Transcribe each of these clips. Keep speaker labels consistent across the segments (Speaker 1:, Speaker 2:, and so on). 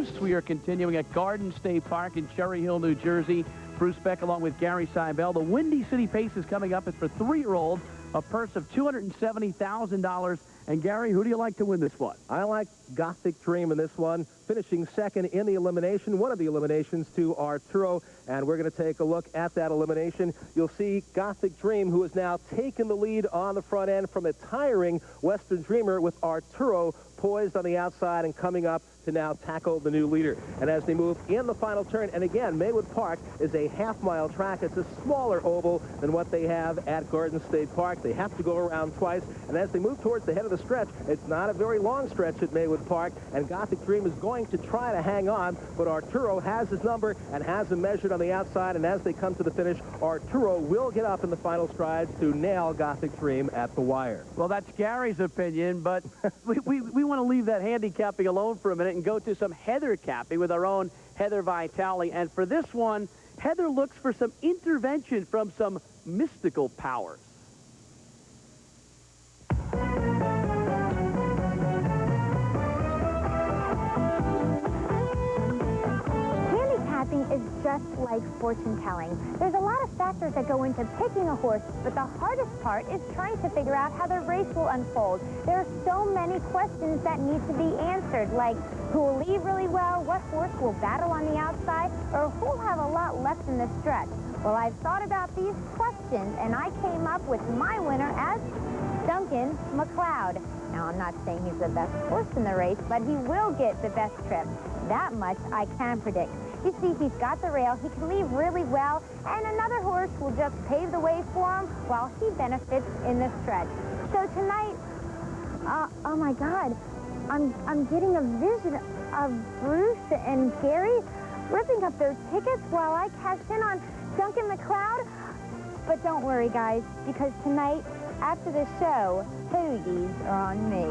Speaker 1: Deuce. We are continuing at Garden State Park in Cherry Hill, New Jersey. Bruce Beck along with Gary Seibel. The Windy City Pace is coming up. It's for 3-year-olds, a purse of $270,000. And Gary, who do you like to win this one?
Speaker 2: I like Gothic Dream in this one, finishing second in the elimination, one of the eliminations to Arturo. And we're going to take a look at that elimination. You'll see Gothic Dream, who has now taken the lead on the front end from a tiring Western Dreamer, with Arturo poised on the outside and coming up to now tackle the new leader. And as they move in the final turn, and again, Maywood Park is a half-mile track. It's a smaller oval than what they have at Garden State Park. They have to go around twice. And as they move towards the head of the stretch, it's not a very long stretch at Maywood Park, and Gothic Dream is going to try to hang on, but Arturo has his number and has him measured on the outside, and as they come to the finish, Arturo will get up in the final strides to nail Gothic Dream at the wire.
Speaker 1: Well, that's Gary's opinion, but we want to leave that handicapping alone for a minute and go to some heather capping with our own Heather Vitale. And for this one, Heather looks for some intervention from some mystical powers.
Speaker 3: Handicapping is just like fortune telling. There's a lot of factors that go into picking a horse, but the hardest part is trying to figure out how the race will unfold. There are so many questions that need to be answered, like who will lead really well, what horse will battle on the outside, or who will have a lot left in the stretch. Well, I've thought about these questions, and I came up with my winner as Duncan McLeod. Now, I'm not saying he's the best horse in the race, but he will get the best trip. That much I can predict. You see, he's got the rail, he can lead really well, and another horse will just pave the way for him while he benefits in the stretch. So tonight, oh my God, I'm getting a vision of Bruce and Gary ripping up those tickets while I cash in on Duncan McLeod. But don't worry, guys, because tonight, after the show, hoagies are on me.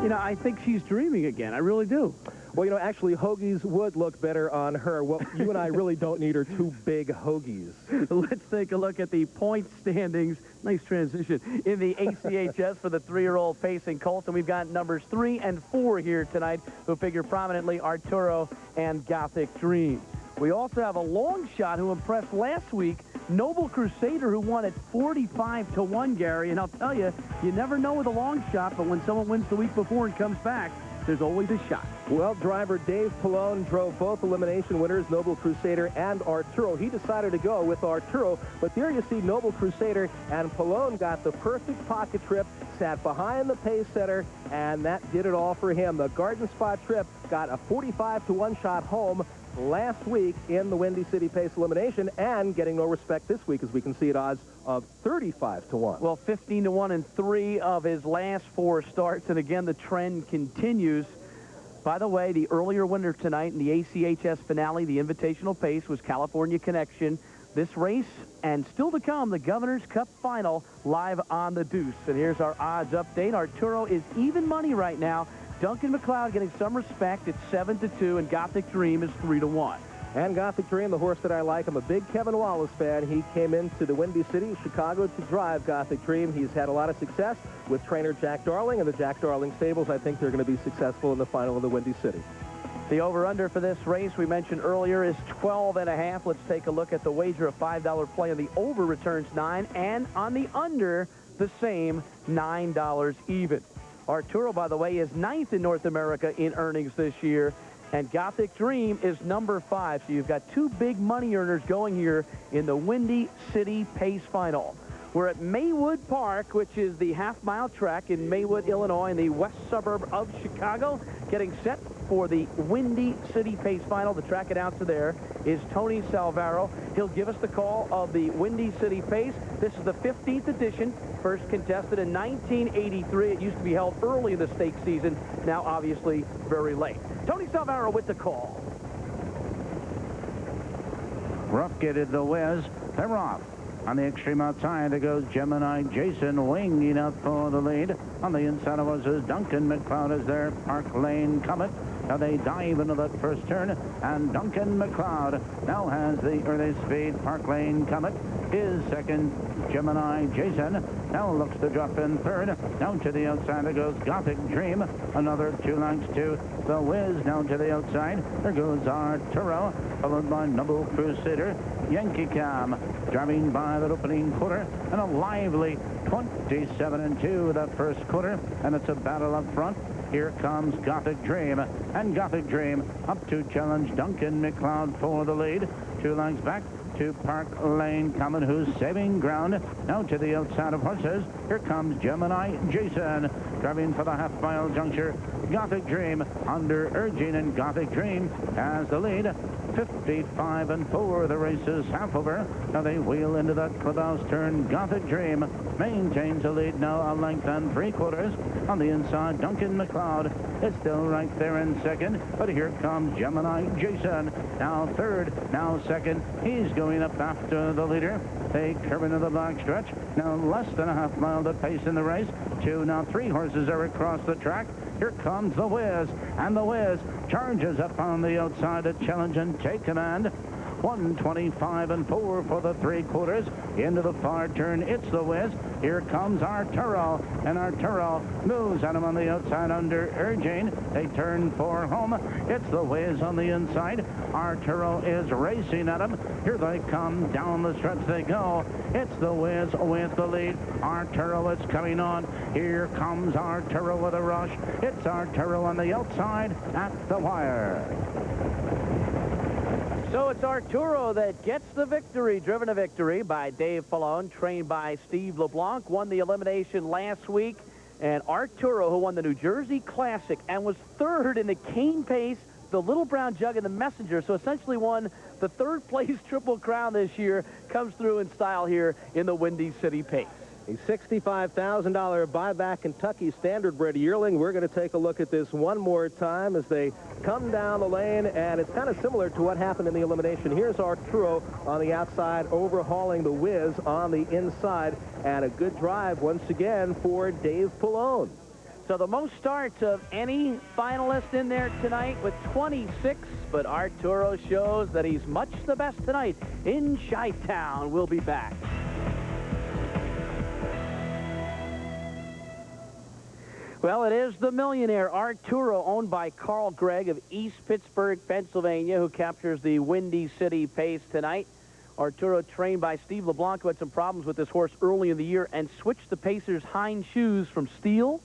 Speaker 1: You know, I think she's dreaming again. I really do.
Speaker 2: Well, you know, actually, hoagies would look better on her. What you and I really don't need are two big hoagies.
Speaker 1: Let's take a look at the point standings. Nice transition. In the ACHS for the 3-year-old pacing colts. And we've got numbers 3 and 4 here tonight who figure prominently: Arturo and Gothic Dream. We also have a long shot who impressed last week, Noble Crusader, who won at 45-1, Gary. And I'll tell you, you never know with a long shot, but when someone wins the week before and comes back, there's always a shot.
Speaker 2: Well, driver Dave Palone drove both elimination winners, Noble Crusader and Arturo. He decided to go with Arturo, but there you see Noble Crusader, and Palone got the perfect pocket trip, sat behind the pace setter, and that did it all for him. The Garden Spot trip got a 45-1 shot home last week in the Windy City Pace elimination, and getting no respect this week, as we can see at odds of 35-1.
Speaker 1: Well, 15-1 in 3 of his last 4 starts, and again, the trend continues. By the way, the earlier winner tonight in the ACHS finale, the Invitational Pace, was California Connection. This race, and still to come, the Governor's Cup Final, live on the Deuce. And here's our odds update. Arturo is even money right now. Duncan McLeod getting some respect at 7-2, and Gothic Dream is 3-1.
Speaker 2: And Gothic Dream, the horse that I like, I'm a big Kevin Wallace fan. He came into the Windy City, Chicago, to drive Gothic Dream. He's had a lot of success with trainer Jack Darling and the Jack Darling stables. I think they're going to be successful in the final of the Windy City.
Speaker 1: The over-under for this race, we mentioned earlier, is 12.5. Let's take a look at the wager. A $5 play on the over returns 9, and on the under, the same, $9 even. Arturo, by the way, is 9th in North America in earnings this year, and Gothic Dream is number 5. So you've got 2 big money earners going here in the Windy City Pace Final. We're at Maywood Park, which is the half-mile track in Maywood, Illinois, in the west suburb of Chicago, getting set for the Windy City Pace Final. The track announcer there is Tony Salvaro. He'll give us the call of the Windy City Pace. This is the 15th edition, first contested in 1983. It used to be held early in the stake season, now obviously very late. Tony Salvaro with the call.
Speaker 4: Rough-gated the Wiz. They're off. On the extreme outside, there goes Gemini Jason winging out for the lead. On the inside of us is Duncan McLeod is there. Park Lane Comet. Now they dive into that first turn, and Duncan McLeod now has the early speed. Park Lane Comet is second. Gemini Jason now looks to drop in third. Down to the outside there goes Gothic Dream. Another 2 lengths to the Whiz. Down to the outside there goes Arturo, followed by Noble Crusader. Yankee Cam driving by that opening quarter, and a lively 27-2 that first quarter, and it's a battle up front. Here comes Gothic Dream, and Gothic Dream up to challenge Duncan McLeod for the lead. 2 lengths back to Park Lane coming, who's saving ground. Now to the outside of horses. Here comes Gemini Jason driving for the half-mile juncture. Gothic Dream under urging, and Gothic Dream has the lead. 55-4. The race is half over. Now they wheel into that clubhouse turn. Gothic Dream maintains the lead now, a length and 3/4. On the inside, Duncan McLeod is still right there in second, but here comes Gemini Jason. Now third, now second. He's going up after the leader. They curve into the back stretch. Now less than a half mile to pace in the race. Now 3 horses are across the track. Here comes the Whiz, and the Whiz charges up on the outside to challenge and take command. 125-4 for the 3/4. Into the far turn, it's the Whiz. Here comes Arturo, and Arturo moves at him on the outside under urging. They turn for home. It's the Whiz on the inside. Arturo is racing at him. Here they come, down the stretch they go. It's the Whiz with the lead. Arturo is coming on. Here comes Arturo with a rush. It's Arturo on the outside at the wire.
Speaker 1: So it's Arturo that gets the victory, driven to victory by Dave Palone, trained by Steve LeBlanc, won the elimination last week. And Arturo, who won the New Jersey Classic and was third in the Cane Pace, the Little Brown Jug, and the Messenger, so essentially won the third-place Triple Crown this year, comes through in style here in the Windy City Pace.
Speaker 2: A $65,000 buyback Kentucky Standardbred yearling. We're going to take a look at this one more time as they come down the lane, and it's kind of similar to what happened in the elimination. Here's Arturo on the outside, overhauling the Whiz on the inside, and a good drive once again for Dave Palone.
Speaker 1: So the most starts of any finalist in there tonight with 26, but Arturo shows that he's much the best tonight in Chi-Town. We'll be back. Well, it is the millionaire Arturo, owned by Carl Gregg of East Pittsburgh, Pennsylvania, who captures the Windy City Pace tonight. Arturo, trained by Steve LeBlanc, who had some problems with this horse early in the year and switched the Pacer's hind shoes from steel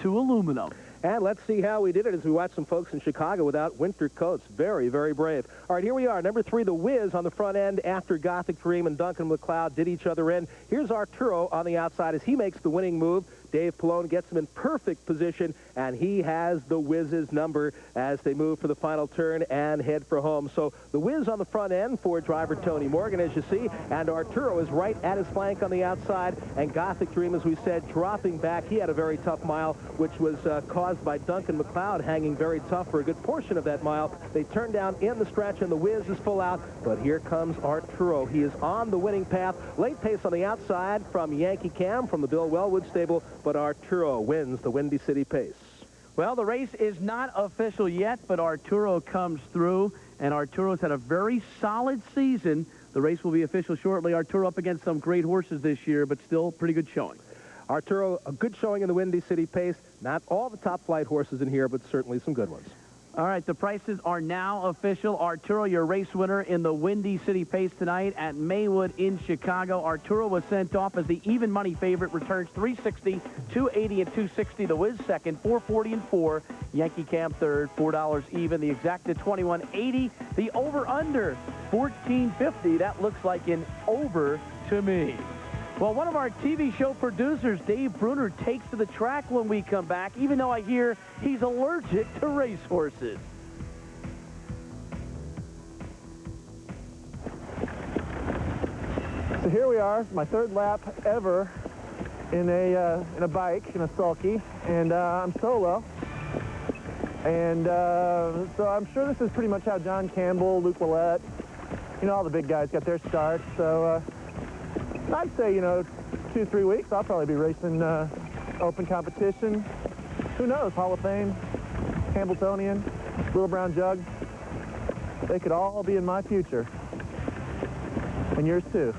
Speaker 1: to aluminum.
Speaker 2: And let's see how we did it as we watch some folks in Chicago without winter coats. Very, very brave. All right, here we are. Number 3, the Whiz on the front end after Gothic Dream and Duncan McLeod did each other in. Here's Arturo on the outside as he makes the winning move. Dave Palone gets him in perfect position, and he has the Whiz's number as they move for the final turn and head for home. So the Whiz on the front end for driver Tony Morgan, as you see, and Arturo is right at his flank on the outside, and Gothic Dream, as we said, dropping back. He had a very tough mile, which was caused by Duncan McLeod hanging very tough for a good portion of that mile. They turn down in the stretch, and the Whiz is full out, but here comes Arturo. He is on the winning path. Late pace on the outside from Yankee Cam from the Bill Wellwood stable, but Arturo wins the Windy City Pace.
Speaker 1: Well, the race is not official yet, but Arturo comes through, and Arturo's had a very solid season. The race will be official shortly. Arturo up against some great horses this year, but still pretty good showing.
Speaker 2: Arturo, a good showing in the Windy City Pace. Not all the top flight horses in here, but certainly some good ones.
Speaker 1: All right, the prices are now official. Arturo, your race winner in the Windy City Pace tonight at Maywood in Chicago. Arturo was sent off as the even money favorite, returns $360, $280, and $260. The Whiz second, $440 and $4. Yankee Cam third, $4 even. The exacta $21.80. The over-under, $14.50. That looks like an over to me. Well, one of our TV show producers, Dave Bruner, takes to the track when we come back, even though I hear he's allergic to racehorses.
Speaker 5: So here we are, my third lap ever in a bike, in a sulky, and I'm solo. And so I'm sure this is pretty much how John Campbell, Luke Willett, all the big guys got their start. So I'd say, 2-3 weeks, I'll probably be racing open competition. Who knows, Hall of Fame, Campbelltonian, Little Brown Jug. They could all be in my future. And yours too.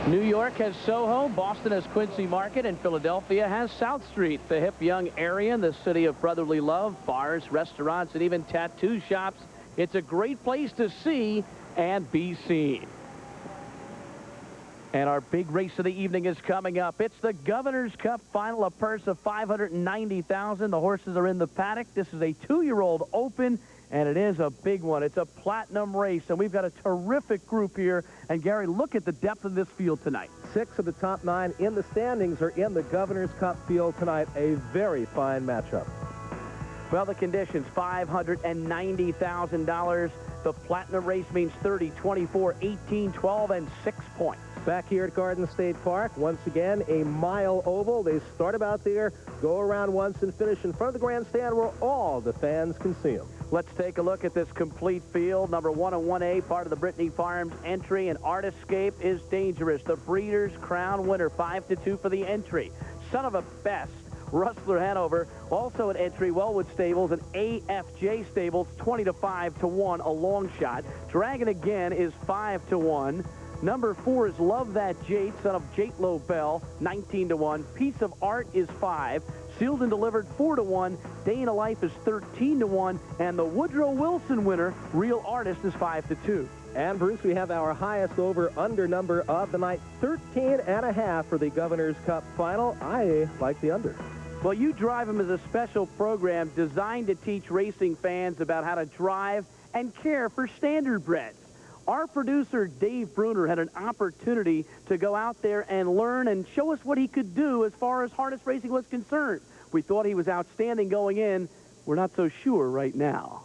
Speaker 1: New York has Soho, Boston has Quincy Market, and Philadelphia has South Street, the hip young area in the city of brotherly love, bars, restaurants, and even tattoo shops. It's a great place to see and be seen. And our big race of the evening is coming up. It's the Governor's Cup Final, a purse of $590,000. The horses are in the paddock. This is a 2-year-old open, and it is a big one. It's a platinum race, and we've got a terrific group here. And, Gary, look at the depth of this field tonight.
Speaker 2: 6 of the top 9 in the standings are in the Governor's Cup field tonight. A very fine matchup.
Speaker 1: Well, the conditions, $590,000. The platinum race means 30, 24, 18, 12, and 6 points.
Speaker 2: Back here at Garden State Park, once again, a mile oval. They start about there, go around once, and finish in front of the grandstand where all the fans can see them.
Speaker 1: Let's take a look at this complete field. Number 1 and 1A, part of the Brittany Farms entry, and Artiscape is dangerous. The Breeders' Crown winner, 5-2 for the entry. Son of a Best, Rustler Hanover, also an entry, Wellwood Stables, and AFJ Stables, 20-5-1, a long shot. Dragon Again is 5-1. Number 4 is Love That Jate, son of Jate Lobel, 19-1. Piece of Art is 5. Sealed and Delivered, 4-1. Day in a Life is 13-1. And the Woodrow Wilson winner, Real Artist, is 5-2.
Speaker 2: And, Bruce, we have our highest over-under number of the night, 13.5 for the Governor's Cup Final. I like the under.
Speaker 1: Well, You Drive 'Em is a special program designed to teach racing fans about how to drive and care for standardbreds. Our producer, Dave Bruner, had an opportunity to go out there and learn and show us what he could do as far as harness racing was concerned. We thought he was outstanding going in. We're not so sure right now.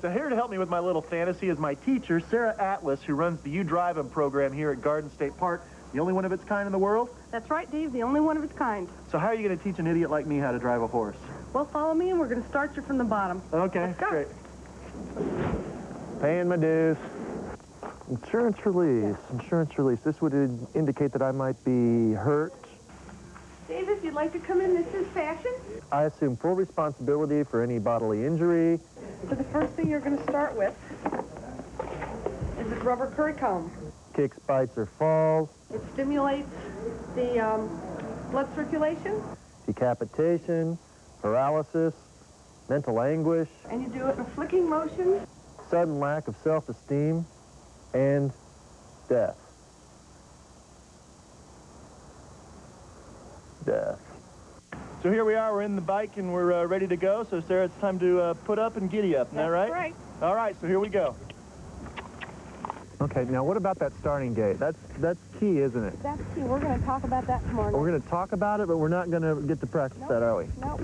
Speaker 5: So here to help me with my little fantasy is my teacher, Sarah Atlas, who runs the You Drive 'Em program here at Garden State Park. The only one of its kind in the world?
Speaker 6: That's right, Dave, the only one of its kind.
Speaker 5: So how are you going to teach an idiot like me how to drive a horse?
Speaker 6: Well, follow me, and we're going to start you from the bottom.
Speaker 5: Okay,
Speaker 6: Let's go.
Speaker 5: great. Paying my dues. Insurance release. Insurance release. This would indicate that I might be hurt.
Speaker 6: Dave, if you'd like to come in, this is fashion.
Speaker 5: I assume full responsibility for any bodily injury.
Speaker 6: So the first thing you're going to start with is this rubber curry comb.
Speaker 5: Kicks, bites, or falls.
Speaker 6: It stimulates the blood circulation.
Speaker 5: Decapitation, paralysis, mental anguish,
Speaker 6: And you do it in a flicking motion.
Speaker 5: sudden lack of self-esteem, and death. Death. So here we are, we're in the bike and we're ready to go. So Sarah, it's time to put up and giddy up, isn't that right?
Speaker 6: That's right.
Speaker 5: All right, so here we go. Okay, now what about that starting gate? That's key, isn't it?
Speaker 6: That's key. We're going to talk about that tomorrow.
Speaker 5: We're going to talk about it, but we're not going to get to practice that, are we?
Speaker 6: Nope.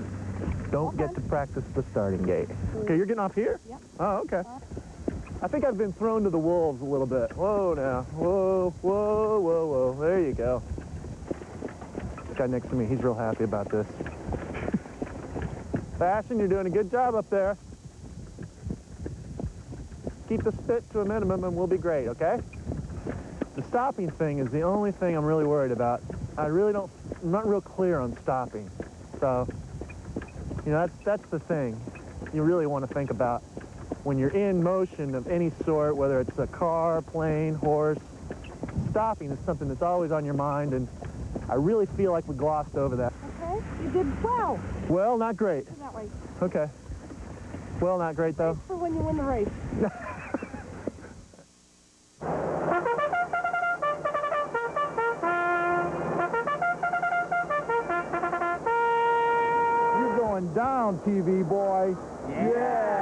Speaker 5: Don't get to practice the starting gate. Okay, you're getting off here?
Speaker 6: Yep.
Speaker 5: Oh, okay. I think I've been thrown to the wolves a little bit. Whoa now. Whoa, whoa, whoa, whoa. There you go. This guy next to me, he's real happy about this. Fashion, you're doing a good job up there. Keep the spit to a minimum and we'll be great, okay? The stopping thing is the only thing I'm really worried about. I'm not real clear on stopping. So, you know, that's the thing you really want to think about when you're in motion of any sort, whether it's a car, plane, horse. Stopping is something that's always on your mind, and I really feel like we glossed over that.
Speaker 6: Okay. You did well.
Speaker 5: Well, not great.
Speaker 6: That way.
Speaker 5: Okay. Well, not great, though.
Speaker 6: For when you win the race.
Speaker 5: You're going down, TV boy. Yeah.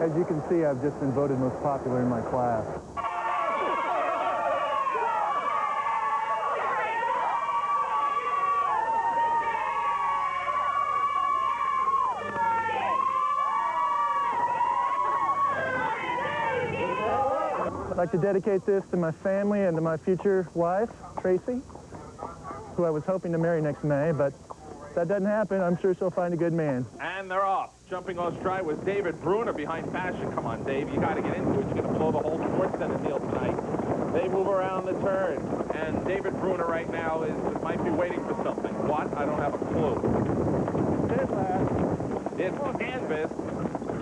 Speaker 5: As you can see, I've just been voted most popular in my class. I'd like to dedicate this to my family and to my future wife, Tracy, who I was hoping to marry next May, but if that doesn't happen, I'm sure she'll find a good man.
Speaker 7: And they're off. Jumping on stride with David Bruner behind Fashion. Come on, Dave, you got to get into it. You're going to blow the whole sports center deal tonight. They move around the turn, and David Bruner right now might be waiting for something. What? I don't have a clue. It's Canvas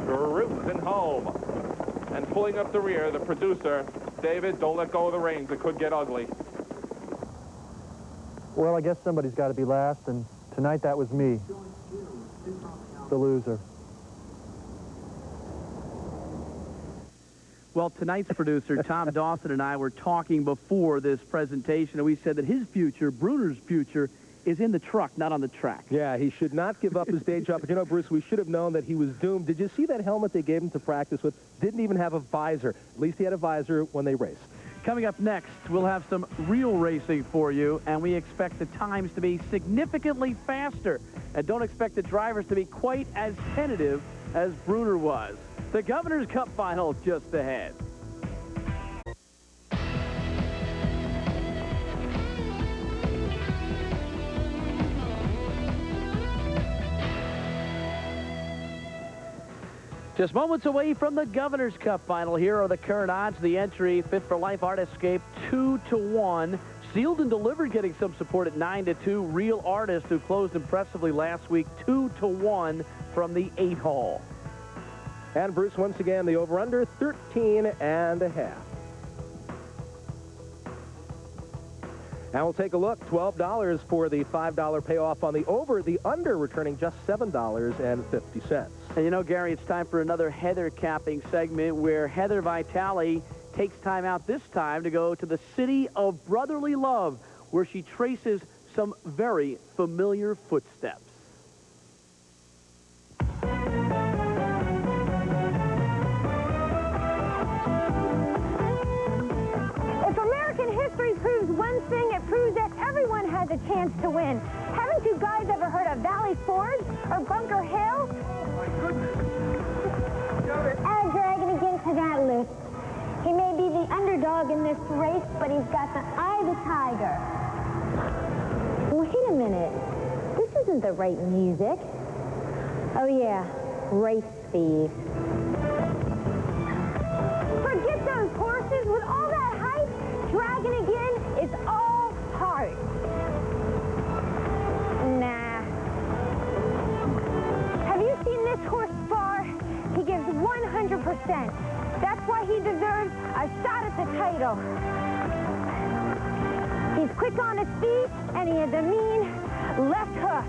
Speaker 7: cruising home. And pulling up the rear, the producer, David, don't let go of the reins. It could get ugly.
Speaker 5: Well, I guess somebody's got to be last, and tonight that was me, the loser.
Speaker 1: Well, tonight's producer, Tom Dawson, and I were talking before this presentation, and we said that his future, Bruner's future, is in the truck, not on the track.
Speaker 2: Yeah, he should not give up his day job. But, you know, Bruce, we should have known that he was doomed. Did you see that helmet they gave him to practice with? Didn't even have a visor. At least he had a visor when they raced.
Speaker 1: Coming up next, we'll have some real racing for you, and we expect the times to be significantly faster. And don't expect the drivers to be quite as tentative as Bruner was. The Governor's Cup Final just ahead. Just moments away from the Governor's Cup Final. Here are the current odds. The entry, Fit for Life Artiscape, 2-1. Sealed and Delivered getting some support at 9-2. Real Artist, who closed impressively last week, 2-1 from the 8-hole.
Speaker 2: And Bruce, once again, the over-under, 13.5. And we'll take a look. $12 for the $5 payoff on the over. The under returning just $7.50.
Speaker 1: And you know, Gary, it's time for another Heather capping segment where Heather Vitale takes time out this time to go to the city of brotherly love, where she traces some very familiar footsteps.
Speaker 3: If American history proves one thing, it proves that everyone has a chance to win. Haven't you guys ever heard of Valley Forge or Bunker Hill? Add Dragon again to that list. He may be the underdog in this race, but he's got the eye of the tiger. Wait a minute. This isn't the right music. Oh, yeah. Race feed. Forget those horses. With all that hype, Dragon again is all heart. Nah. Have you seen this horse spar? He gives 100%. That's why he deserves a shot at the title. He's quick on his feet, and he has a mean left hook.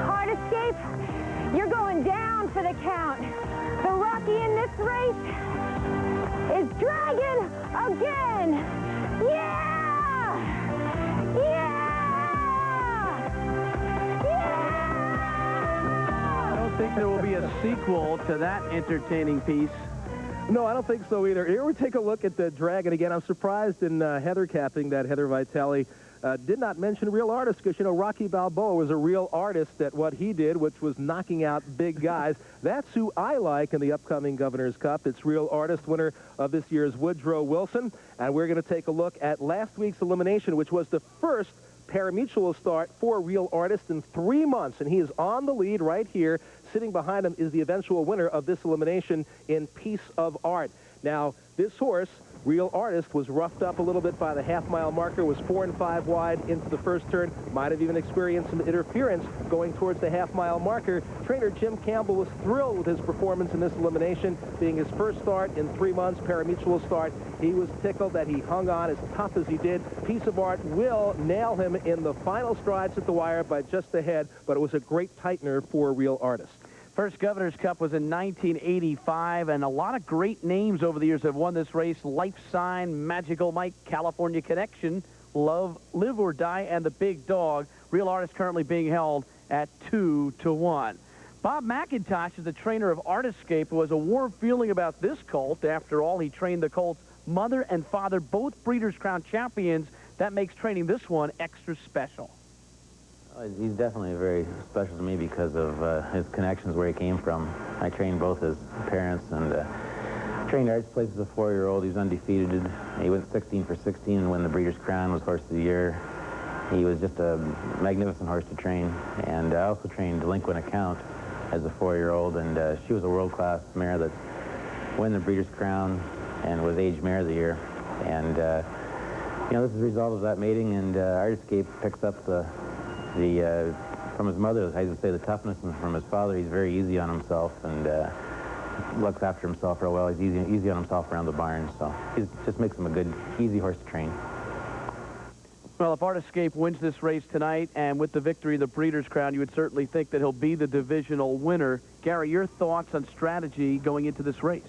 Speaker 3: Hard Escape, you're going down for the count. The Rocky in this race is Dragon again. Yeah! Yeah! Yeah!
Speaker 1: I don't think there will be a sequel to that entertaining piece.
Speaker 2: No, I don't think so either. Here we take a look at the Dragon again. I'm surprised in Heather capping that Heather Vitale did not mention Real Artist, because, you know, Rocky Balboa was a real artist at what he did, which was knocking out big guys. That's who I like in the upcoming Governor's Cup. It's Real Artist, winner of this year's Woodrow Wilson. And we're going to take a look at last week's elimination, which was the first pari-mutuel start for Real Artist in 3 months. And he is on the lead right here. Sitting behind him is the eventual winner of this elimination in Piece of Art. Now, this horse, Real Artist, was roughed up a little bit by the half-mile marker, was 4 and 5 wide into the first turn, might have even experienced some interference going towards the half-mile marker. Trainer Jim Campbell was thrilled with his performance in this elimination, being his first start in 3 months, pari-mutuel start. He was tickled that he hung on as tough as he did. Piece of Art will nail him in the final strides at the wire by just a head, but it was a great tightener for Real Artist.
Speaker 1: First Governor's Cup was in 1985, and a lot of great names over the years have won this race. Life Sign, Magical Mike, California Connection, Love, Live or Die, and the Big Dog. Real Artist currently being held at 2-1. Bob McIntosh is the trainer of Artiscape, who has a warm feeling about this colt. After all, he trained the colt's mother and father, both Breeders' Crown champions. That makes training this one extra special.
Speaker 8: He's definitely very special to me because of his connections where he came from. I trained both his parents, and trained Art's place as a 4-year-old. He was undefeated. He went 16 for 16 and won the Breeders' Crown, was Horse of the Year. He was just a magnificent horse to train. And I also trained Delinquent Account as a 4-year-old, and she was a world-class mare that won the Breeders' Crown and was Age Mare of the Year. And, you know, this is a result of that mating, and Artiscape picks up from his mother, I would say, the toughness, and from his father, he's very easy on himself, and looks after himself real well. He's easy on himself around the barn, so he just makes him a good, easy horse to train.
Speaker 1: Well, if Artescape wins this race tonight, and with the victory of the Breeders' Crown, you would certainly think that he'll be the divisional winner. Gary, your thoughts on strategy going into this race?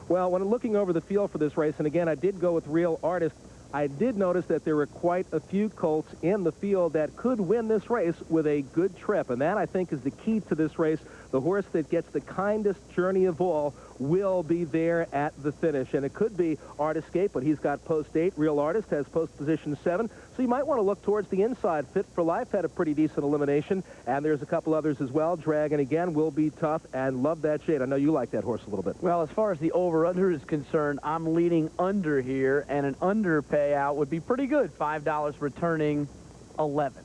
Speaker 2: Well, when looking over the field for this race, and again, I did go with Real Artist, I did notice that there were quite a few colts in the field that could win this race with a good trip, and that, I think, is the key to this race. The horse that gets the kindest journey of all will be there at the finish, and it could be Artescape, but he's got post 8. Real Artist has post position 7, so you might want to look towards the inside. Fit for Life had a pretty decent elimination, and there's a couple others as well. Dragon, again, will be tough, and love that shade. I know you like that horse a little bit.
Speaker 1: Well, as far as the over-under is concerned, I'm leaning under here, and an under payout would be pretty good. $5 returning 11.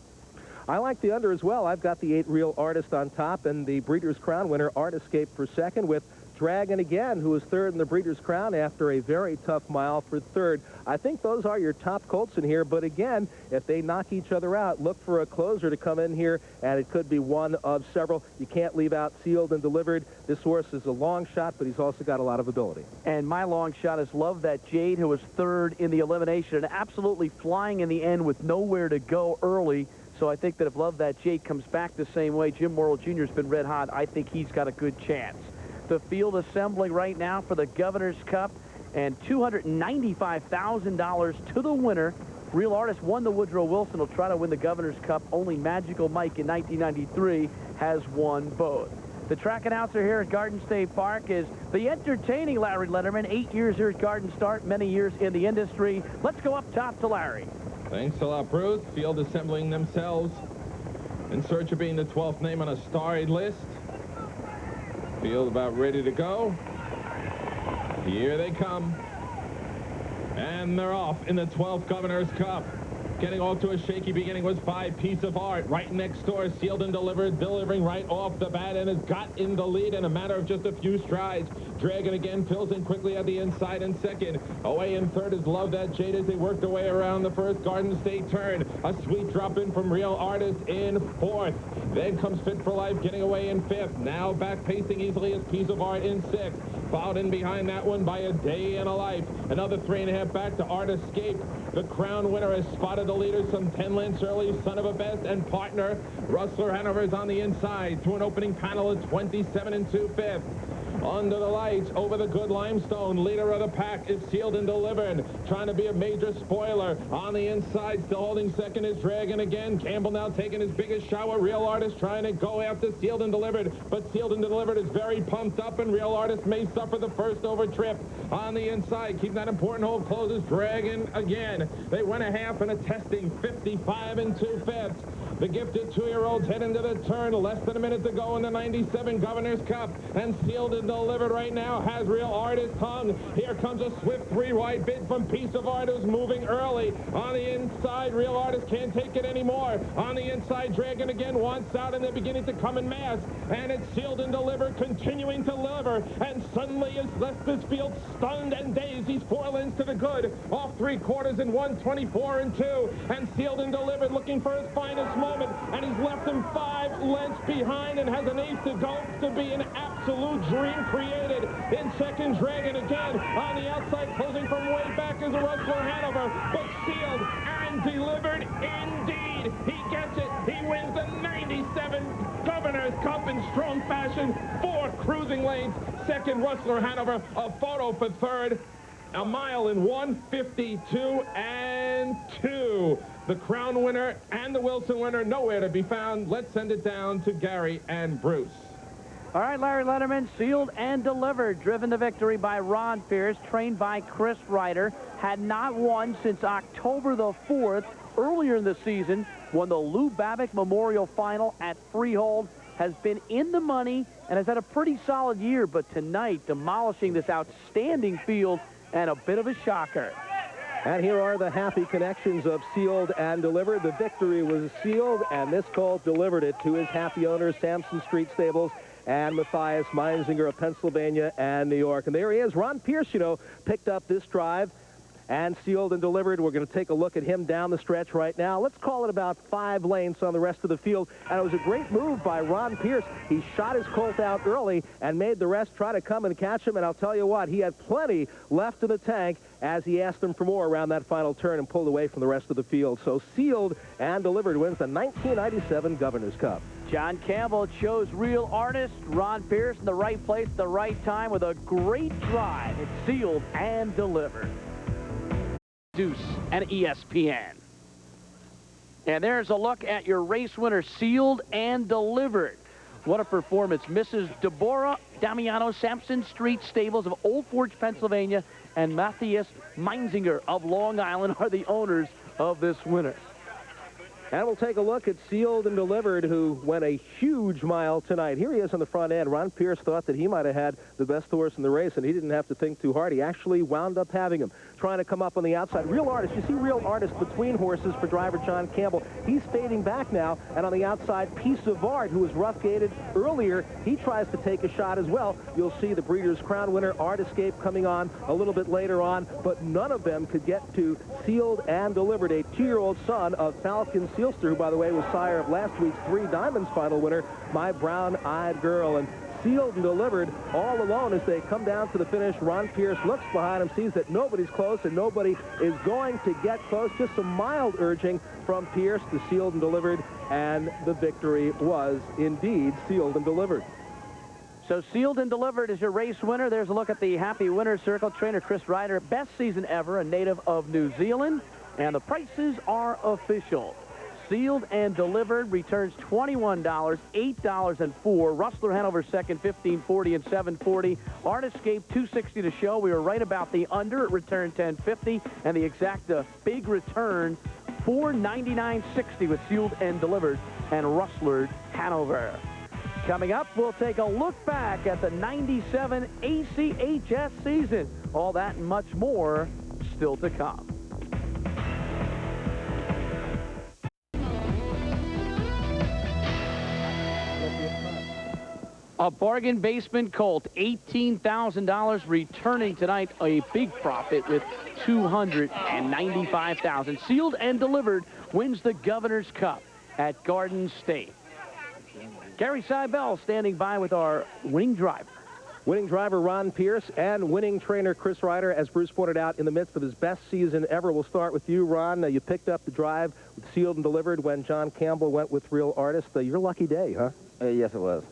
Speaker 2: I like the under as well. I've got the 8 Real Artist on top, and the Breeders' Crown winner, Artescape, for second, with Dragon again, who is third in the Breeders' Crown after a very tough mile for third. I think those are your top colts in here, but again, if they knock each other out, look for a closer to come in here, and it could be one of several. You can't leave out Sealed and Delivered. This horse is a long shot, but he's also got a lot of ability.
Speaker 1: And my long shot is Love That Jade, who was third in the elimination, and absolutely flying in the end with nowhere to go early. So I think that if Love That Jade comes back the same way, Jim Morrill Jr. has been red hot, I think he's got a good chance. The field assembling right now for the Governor's Cup, and $295,000 to the winner. Real Artist won the Woodrow Wilson. Will try to win the Governor's Cup. Only Magical Mike in 1993 has won both. The track announcer here at Garden State Park is the entertaining Larry Letterman. 8 years here at Garden Start, many years in the industry. Let's go up top to Larry.
Speaker 7: Thanks a lot, Bruce. Field assembling themselves in search of being the 12th name on a starred list. Field about ready to go. Here they come. And they're off in the 12th Governor's Cup. Getting off to a shaky beginning was 5 Piece of Art. Right next door, Sealed and Delivered, delivering right off the bat, and has got in the lead in a matter of just a few strides. Dragon again fills in quickly at the inside in second. Away in third is Love That Jade as they work their way around the first Garden State turn. A sweet drop in from Real Artist in fourth. Then comes Fit for Life getting away in fifth. Now back pacing easily is Piece of Art in sixth. Fouled in behind that one by A Day and a Life. Another 3.5 back to Artescape. The Crown winner has spotted the leader some 10 lengths early. Son of a Best and Partner. Rustler Hanover is on the inside through an opening panel at 27 2/5. Under the lights, over the good limestone, leader of the pack is Sealed and Delivered, trying to be a major spoiler. On the inside, still holding second is Dragon again. Campbell now taking his biggest shot with Real Artist, trying to go after Sealed and Delivered, but Sealed and Delivered is very pumped up, and Real Artist may suffer the first over trip. On the inside, keeping that important hold close is Dragon again. They went a half and a testing 55 2/5. The gifted 2-year-olds head into the turn. Less than a minute to go in the 97 Governor's Cup. And Sealed and Delivered right now has Real Artist hung. Here comes a swift 3-wide bid from Piece of Art, who's moving early. On the inside, Real Artist can't take it anymore. On the inside, Dragon again wants out, and they're beginning to come in mass. And it's Sealed and Delivered continuing to deliver. And suddenly is left this field stunned and dazed. He's 4 lengths to the good. Off 3/4 in 1:24 2. And Sealed and Delivered looking for his finest moment. And he's left him 5 lengths behind and has an ace to go to be an absolute dream created. In second, Dragon again on the outside, closing from way back is a Rustler Hanover, but Sealed and Delivered indeed. He gets it. He wins the 97 Governor's Cup in strong fashion. 4 cruising lanes. Second, Rustler Hanover. A photo for third. A mile in 1:52 2. The Crown winner and the Wilson winner nowhere to be found. Let's send it down to Gary and Bruce.
Speaker 1: All right, Larry Letterman, Sealed and Delivered, driven to victory by Ron Pierce, trained by Chris Ryder, had not won since October the 4th. Earlier in the season, won the Lou Babbitt Memorial Final at Freehold, has been in the money, and has had a pretty solid year, but tonight, demolishing this outstanding field, and a bit of a shocker.
Speaker 2: And here are the happy connections of Sealed and Delivered. The victory was Sealed, and this colt delivered it to his happy owners, Sampson Street Stables, and Matthias Meinzinger of Pennsylvania and New York. And there he is. Ron Pierce, you know, picked up this drive and Sealed and Delivered. We're going to take a look at him down the stretch right now. Let's call it about 5 lengths on the rest of the field. And it was a great move by Ron Pierce. He shot his colt out early and made the rest try to come and catch him. And I'll tell you what, he had plenty left in the tank as he asked them for more around that final turn and pulled away from the rest of the field. So Sealed and Delivered wins the 1997 Governor's Cup.
Speaker 1: John Campbell chose Real Artist. Ron Pierce in the right place at the right time with a great drive. It's Sealed and Delivered. Deuce and ESPN. And there's a look at your race winner, Sealed and Delivered. What a performance. Mrs. Deborah Damiano, Sampson Street Stables of Old Forge, Pennsylvania, and Matthias Meinzinger of Long Island are the owners of this winner.
Speaker 2: And we'll take a look at Sealed and Delivered, who went a huge mile tonight. Here he is on the front end. Ron Pierce thought that he might have had the best horse in the race, and he didn't have to think too hard. He actually wound up having him. Trying to come up on the outside. Real Artist. You see Real Artist between horses for driver John Campbell. He's fading back now, and on the outside, Piece of Art, who was rough-gated earlier. He tries to take a shot as well. You'll see the Breeders' Crown winner, Art Escape, coming on a little bit later on, but none of them could get to Sealed and Delivered, a 2-year-old son of Falcon Sealster, who, by the way, was sire of last week's 3 Diamonds final winner, My Brown-Eyed Girl. And Sealed and Delivered all alone as they come down to the finish. Ron Pierce looks behind him, sees that nobody's close and nobody is going to get close. Just some mild urging from Pierce to Sealed and Delivered, and the victory was indeed Sealed and Delivered.
Speaker 1: So Sealed and Delivered is your race winner. There's a look at the happy winner's circle. Trainer Chris Ryder, best season ever, a native of New Zealand, and the prices are official. Sealed and Delivered returns $21, $8.04. Rustler Hanover second, $15.40 and $7.40. Art Escape $2.60 to show. We were right about the under. It returned $10.50, and the exacta big return $4.99.60 with Sealed and Delivered and Rustler Hanover. Coming up, we'll take a look back at the '97 ACHS season. All that and much more still to come. A bargain basement colt, $18,000, returning tonight a big profit with $295,000. Sealed and Delivered wins the Governor's Cup at Garden State. Gary Seibel standing by with our winning driver.
Speaker 2: Winning driver Ron Pierce and winning trainer Chris Ryder, as Bruce pointed out, in the midst of his best season ever. We'll start with you, Ron. You picked up the drive with Sealed and Delivered when John Campbell went with Real Artist. Your lucky day, huh?
Speaker 9: Yes, it was.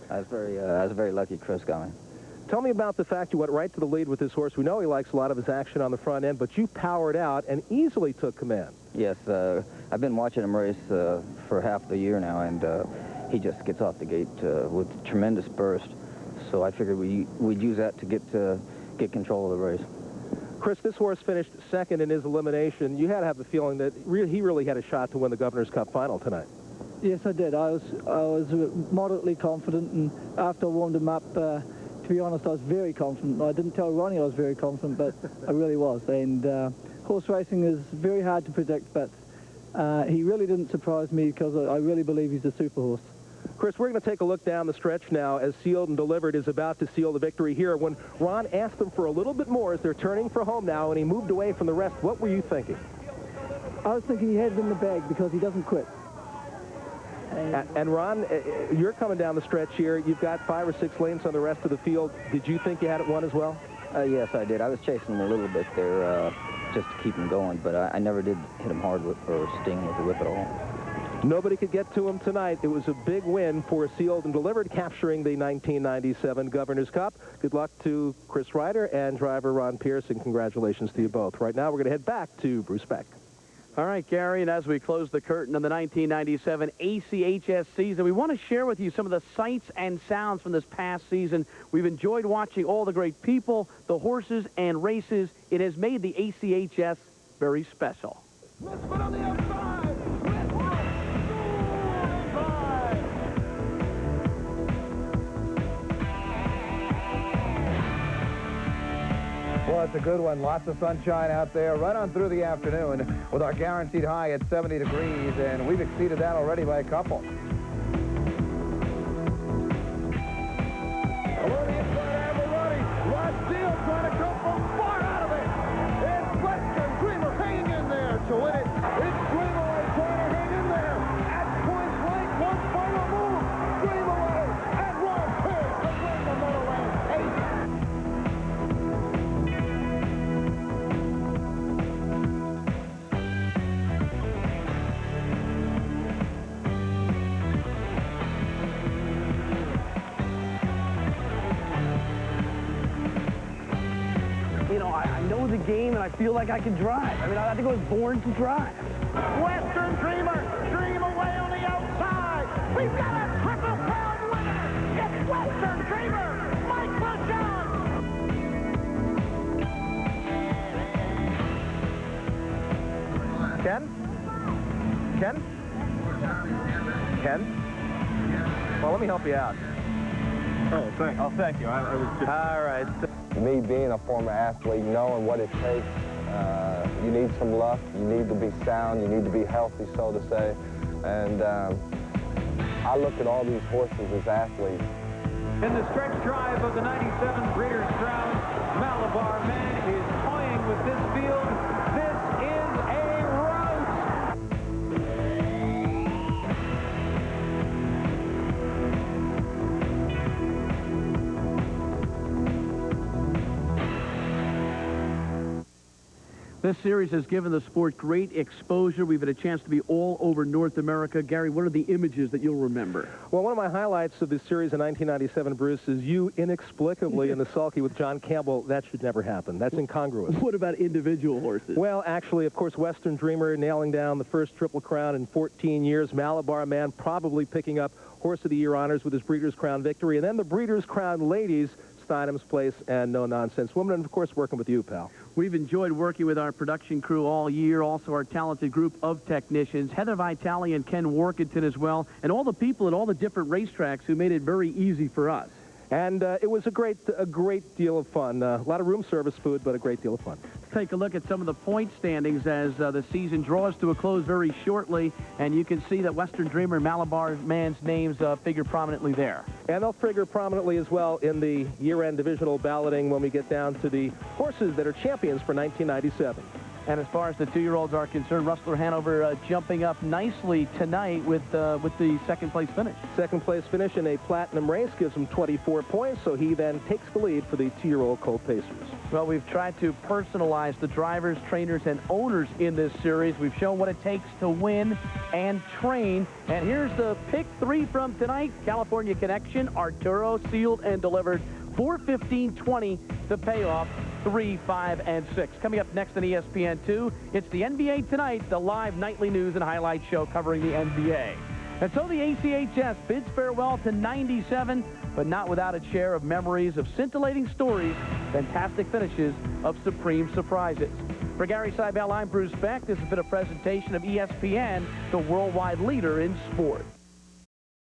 Speaker 9: I was very lucky Chris got me.
Speaker 2: Tell me about the fact you went right to the lead with this horse. We know he likes a lot of his action on the front end, but you powered out and easily took command.
Speaker 9: Yes, I've been watching him race for half the year now, and he just gets off the gate with tremendous burst. So I figured we'd use that to get control of the race.
Speaker 2: Chris, this horse finished second in his elimination. You had to have the feeling that he really had a shot to win the Governor's Cup final tonight.
Speaker 10: Yes, I did. I was moderately confident, and after I warmed him up, to be honest, I was very confident. I didn't tell Ronnie I was very confident, but I really was. And horse racing is very hard to predict, but he really didn't surprise me because I really believe he's a super horse.
Speaker 2: Chris, we're going to take a look down the stretch now as Sealed and Delivered is about to seal the victory here. When Ron asked them for a little bit more as they're turning for home now and he moved away from the rest, what were you thinking?
Speaker 10: I was thinking he had it in the bag because he doesn't quit.
Speaker 2: And Ron, you're coming down the stretch here. You've got 5 or 6 lanes on the rest of the field. Did you think you had it won as well?
Speaker 9: Yes, I did. I was chasing him a little bit there just to keep him going, but I never did hit him hard or sting with the whip at all.
Speaker 2: Nobody could get to him tonight. It was a big win for Sealed and Delivered, capturing the 1997 Governor's Cup. Good luck to Chris Ryder and driver Ron Pierce, and congratulations to you both. Right now, we're going to head back to Bruce Beck.
Speaker 1: All right, Gary, and as we close the curtain on the 1997 ACHS season, we want to share with you some of the sights and sounds from this past season. We've enjoyed watching all the great people, the horses, and races. It has made the ACHS very special.
Speaker 11: Let's put on the outside. Let's go.
Speaker 12: Well, it's a good one. Lots of sunshine out there right on through the afternoon with our guaranteed high at 70 degrees, and we've exceeded that already by a couple. Below the inside angle running. Rod Steele trying to come from far out of it. It's West
Speaker 1: game, and I feel like I can drive. I mean, I think I was born to drive.
Speaker 11: Western Dreamer, dream away on the outside. We've got a Triple Crown winner. It's Western Dreamer, Mike LeJean.
Speaker 5: Ken? Ken? Ken? Well, let me help you out.
Speaker 2: Oh, thank you. I was just...
Speaker 5: All right.
Speaker 13: Me being a former athlete, knowing what it takes, you need some luck, you need to be sound, you need to be healthy, so to say. And I look at all these horses as athletes.
Speaker 14: In the stretch drive of the 97 Breeders' Crown, Malabar Man is toying with this field. This is a rout.
Speaker 1: This series has given the sport great exposure. We've had a chance to be all over North America. Gary, what are the images that you'll remember?
Speaker 2: Well, one of my highlights of this series in 1997, Bruce, is you inexplicably in the sulky with John Campbell. That should never happen. That's incongruous.
Speaker 1: What about individual horses?
Speaker 2: Well, actually, of course, Western Dreamer nailing down the first Triple Crown in 14 years. Malabar Man probably picking up Horse of the Year honors with his Breeders' Crown victory. And then the Breeders' Crown ladies, Steinham's Place and No Nonsense Woman, and of course working with you, pal.
Speaker 1: We've enjoyed working with our production crew all year, also our talented group of technicians, Heather Vitale and Ken Workington as well, and all the people at all the different racetracks who made it very easy for us.
Speaker 2: And it was a great deal of fun. A lot of room service food, but a great deal of fun.
Speaker 1: Let's take a look at some of the point standings as the season draws to a close very shortly, and you can see that Western Dreamer and Malabar Man's names figure prominently there.
Speaker 2: And they'll figure prominently as well in the year-end divisional balloting when we get down to the horses that are champions for 1997.
Speaker 1: And as far as the two-year-olds are concerned, Rustler Hanover jumping up nicely tonight with the second-place finish.
Speaker 2: Second-place finish in a platinum race gives him 24 points, so he then takes the lead for the two-year-old Colt Pacers.
Speaker 1: Well, we've tried to personalize the drivers, trainers, and owners in this series. We've shown what it takes to win and train. And here's the pick 3 from tonight. California Connection, Arturo, sealed and delivered. 4:15:20 the payoff. 3, 5, and 6. Coming up next on ESPN2, it's the NBA Tonight, the live nightly news and highlight show covering the NBA. And so the ACHS bids farewell to 97, but not without its share of memories of scintillating stories, fantastic finishes of supreme surprises. For Gary Seibel, I'm Bruce Beck. This has been a presentation of ESPN, the worldwide leader in sport.